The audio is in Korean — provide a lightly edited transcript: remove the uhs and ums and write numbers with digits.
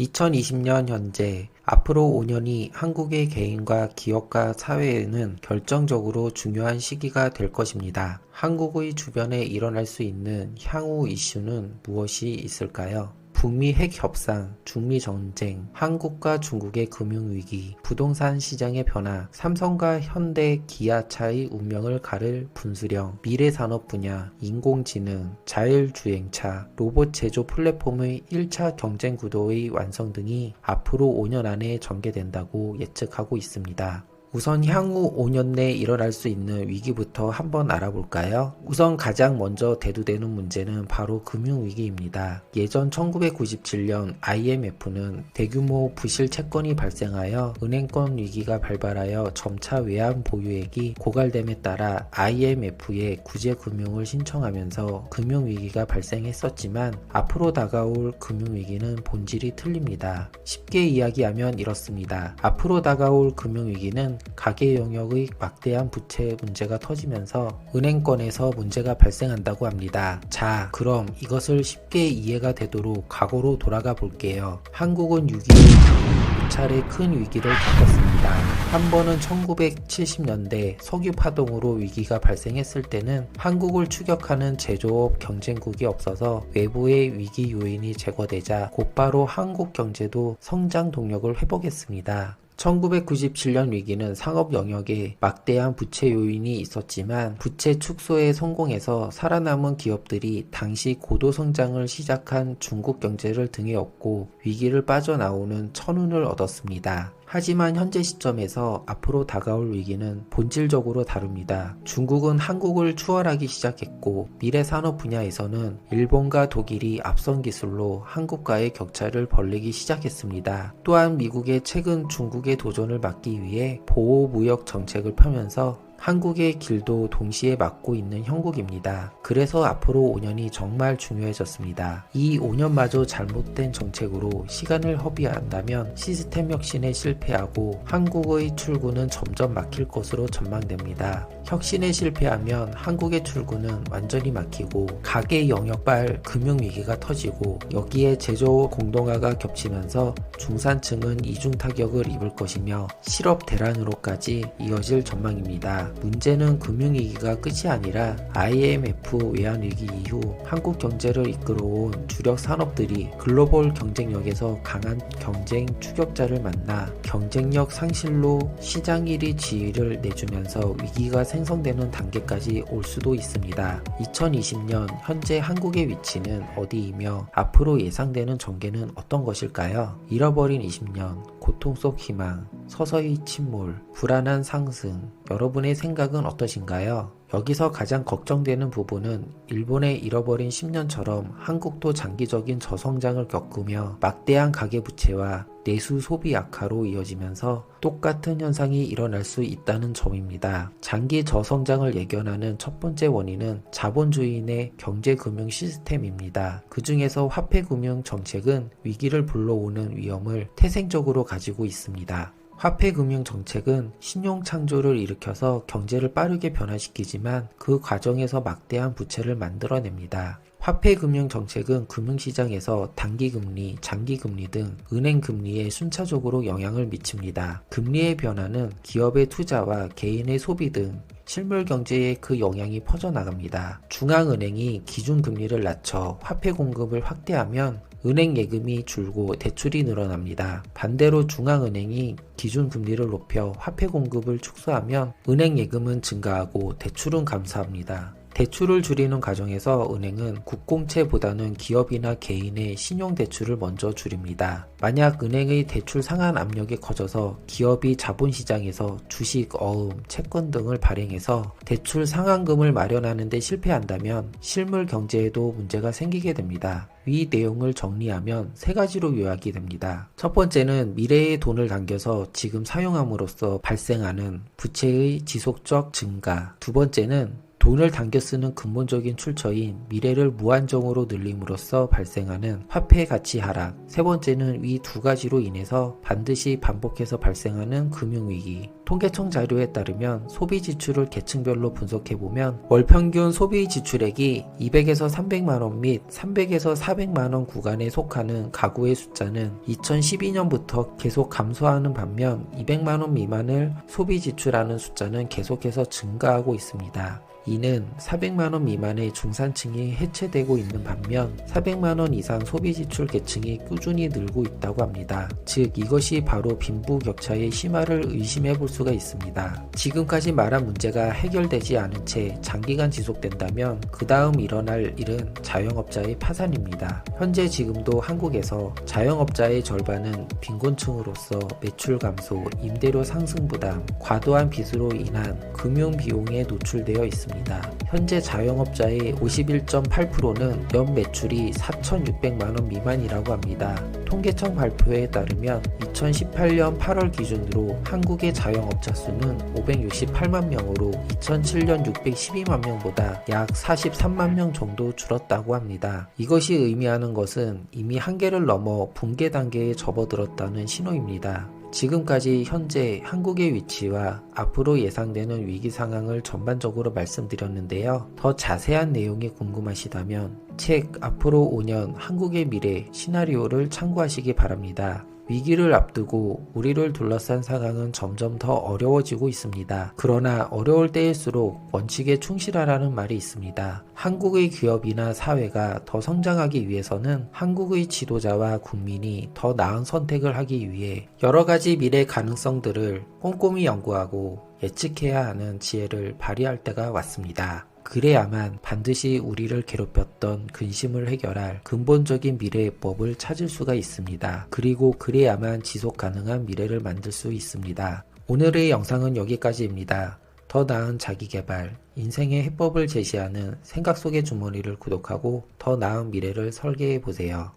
2020년 현재 앞으로 5년이 한국의 개인과 기업과 사회에는 결정적으로 중요한 시기가 될 것입니다. 한국의 주변에 일어날 수 있는 향후 이슈는 무엇이 있을까요? 북미 핵 협상, 중미 전쟁, 한국과 중국의 금융위기, 부동산 시장의 변화, 삼성과 현대, 기아차의 운명을 가를 분수령, 미래산업 분야, 인공지능, 자율주행차, 로봇 제조 플랫폼의 1차 경쟁 구도의 완성 등이 앞으로 5년 안에 전개된다고 예측하고 있습니다. 우선 향후 5년 내에 일어날 수 있는 위기부터 한번 알아볼까요? 우선 가장 먼저 대두되는 문제는 바로 금융위기입니다. 예전 1997년 IMF는 대규모 부실 채권이 발생하여 은행권 위기가 발발하여 점차 외환 보유액이 고갈됨에 따라 IMF에 구제금융을 신청하면서 금융위기가 발생했었지만 앞으로 다가올 금융위기는 본질이 틀립니다. 쉽게 이야기하면 이렇습니다. 앞으로 다가올 금융위기는 가계 영역의 막대한 부채 문제가 터지면서 은행권에서 문제가 발생한다고 합니다. 자, 그럼 이것을 쉽게 이해가 되도록 과거로 돌아가 볼게요. 한국은 6.25 두 차례 큰 위기를 겪었습니다. 한 번은 1970년대 석유 파동으로 위기가 발생했을 때는 한국을 추격하는 제조업 경쟁국이 없어서 외부의 위기 요인이 제거되자 곧바로 한국 경제도 성장 동력을 회복했습니다. 1997년 위기는 상업 영역에 막대한 부채 요인이 있었지만 부채 축소에 성공해서 살아남은 기업들이 당시 고도 성장을 시작한 중국 경제를 등에 업고 위기를 빠져나오는 천운을 얻었습니다. 하지만 현재 시점에서 앞으로 다가올 위기는 본질적으로 다릅니다. 중국은 한국을 추월하기 시작했고 미래 산업 분야에서는 일본과 독일이 앞선 기술로 한국과의 격차를 벌리기 시작했습니다. 또한 미국의 최근 중국의 도전을 막기 위해 보호무역 정책을 펴면서 한국의 길도 동시에 막고 있는 형국입니다. 그래서 앞으로 5년이 정말 중요해졌습니다. 이 5년마저 잘못된 정책으로 시간을 허비한다면 시스템 혁신에 실패하고 한국의 출구는 점점 막힐 것으로 전망됩니다. 혁신에 실패하면 한국의 출구는 완전히 막히고 가계 영역발 금융위기가 터지고 여기에 제조 공동화가 겹치면서 중산층은 이중 타격을 입을 것이며 실업 대란으로까지 이어질 전망입니다. 문제는 금융위기가 끝이 아니라 IMF 외환위기 이후 한국 경제를 이끌어온 주력 산업들이 글로벌 경쟁력에서 강한 경쟁 추격자를 만나 경쟁력 상실로 시장 1위 지위를 내주면서 위기가 생성되는 단계까지 올 수도 있습니다. 2020년 현재 한국의 위치는 어디이며 앞으로 예상되는 전개는 어떤 것일까요? 잃어버린 20년, 고통 속 희망, 서서히 침몰, 불안한 상승, 여러분의 생각은 어떠신가요? 여기서 가장 걱정되는 부분은 일본의 잃어버린 10년처럼 한국도 장기적인 저성장을 겪으며 막대한 가계부채와 내수 소비 악화로 이어지면서 똑같은 현상이 일어날 수 있다는 점입니다. 장기 저성장을 예견하는 첫 번째 원인은 자본주의인의 경제금융 시스템입니다. 그 중에서 화폐금융 정책은 위기를 불러오는 위험을 태생적으로 가지고 있습니다. 화폐금융 정책은 신용 창조를 일으켜서 경제를 빠르게 변화시키지만 그 과정에서 막대한 부채를 만들어냅니다. 화폐금융 정책은 금융시장에서 단기금리, 장기금리 등 은행금리에 순차적으로 영향을 미칩니다. 금리의 변화는 기업의 투자와 개인의 소비 등 실물 경제에 그 영향이 퍼져나갑니다. 중앙은행이 기준금리를 낮춰 화폐 공급을 확대하면 은행 예금이 줄고 대출이 늘어납니다. 반대로 중앙은행이 기준금리를 높여 화폐 공급을 축소하면 은행 예금은 증가하고 대출은 감소합니다. 대출을 줄이는 과정에서 은행은 국공채보다는 기업이나 개인의 신용대출을 먼저 줄입니다. 만약 은행의 대출 상한 압력이 커져서 기업이 자본시장에서 주식, 어음, 채권 등을 발행해서 대출 상환금을 마련하는 데 실패한다면 실물 경제에도 문제가 생기게 됩니다. 위 내용을 정리하면 세 가지로 요약이 됩니다. 첫 번째는 미래의 돈을 당겨서 지금 사용함으로써 발생하는 부채의 지속적 증가. 두 번째는 돈을 당겨 쓰는 근본적인 출처인 미래를 무한정으로 늘림으로써 발생하는 화폐 가치 하락. 세 번째는 위 두 가지로 인해서 반드시 반복해서 발생하는 금융위기. 통계청 자료에 따르면 소비 지출을 계층별로 분석해보면 월 평균 소비 지출액이 200에서 300만원 및 300에서 400만원 구간에 속하는 가구의 숫자는 2012년부터 계속 감소하는 반면 200만원 미만을 소비 지출하는 숫자는 계속해서 증가하고 있습니다. 이는 400만원 미만의 중산층이 해체되고 있는 반면 400만원 이상 소비지출 계층이 꾸준히 늘고 있다고 합니다. 즉 이것이 바로 빈부격차의 심화를 의심해 볼 수가 있습니다. 지금까지 말한 문제가 해결되지 않은 채 장기간 지속된다면 그 다음 일어날 일은 자영업자의 파산입니다. 현재 지금도 한국에서 자영업자의 절반은 빈곤층으로서 매출 감소, 임대료 상승 부담, 과도한 빚으로 인한 금융 비용에 노출되어 있습니다. 현재 자영업자의 51.8%는 연 매출이 4,600만원 미만이라고 합니다. 통계청 발표에 따르면 2018년 8월 기준으로 한국의 자영업자 수는 568만 명으로 2007년 612만 명보다 약 43만 명 정도 줄었다고 합니다. 이것이 의미하는 것은 이미 한계를 넘어 붕괴 단계에 접어들었다는 신호입니다. 지금까지 현재 한국의 위치와 앞으로 예상되는 위기 상황을 전반적으로 말씀드렸는데요. 더 자세한 내용이 궁금하시다면 책 앞으로 5년 한국의 미래 시나리오를 참고하시기 바랍니다. 위기를 앞두고 우리를 둘러싼 상황은 점점 더 어려워지고 있습니다. 그러나 어려울 때일수록 원칙에 충실하라는 말이 있습니다. 한국의 기업이나 사회가 더 성장하기 위해서는 한국의 지도자와 국민이 더 나은 선택을 하기 위해 여러 가지 미래 가능성들을 꼼꼼히 연구하고 예측해야 하는 지혜를 발휘할 때가 왔습니다. 그래야만 반드시 우리를 괴롭혔던 근심을 해결할 근본적인 미래의 법을 찾을 수가 있습니다. 그리고 그래야만 지속 가능한 미래를 만들 수 있습니다. 오늘의 영상은 여기까지입니다. 더 나은 자기개발, 인생의 해법을 제시하는 생각 속의 주머니를 구독하고 더 나은 미래를 설계해 보세요.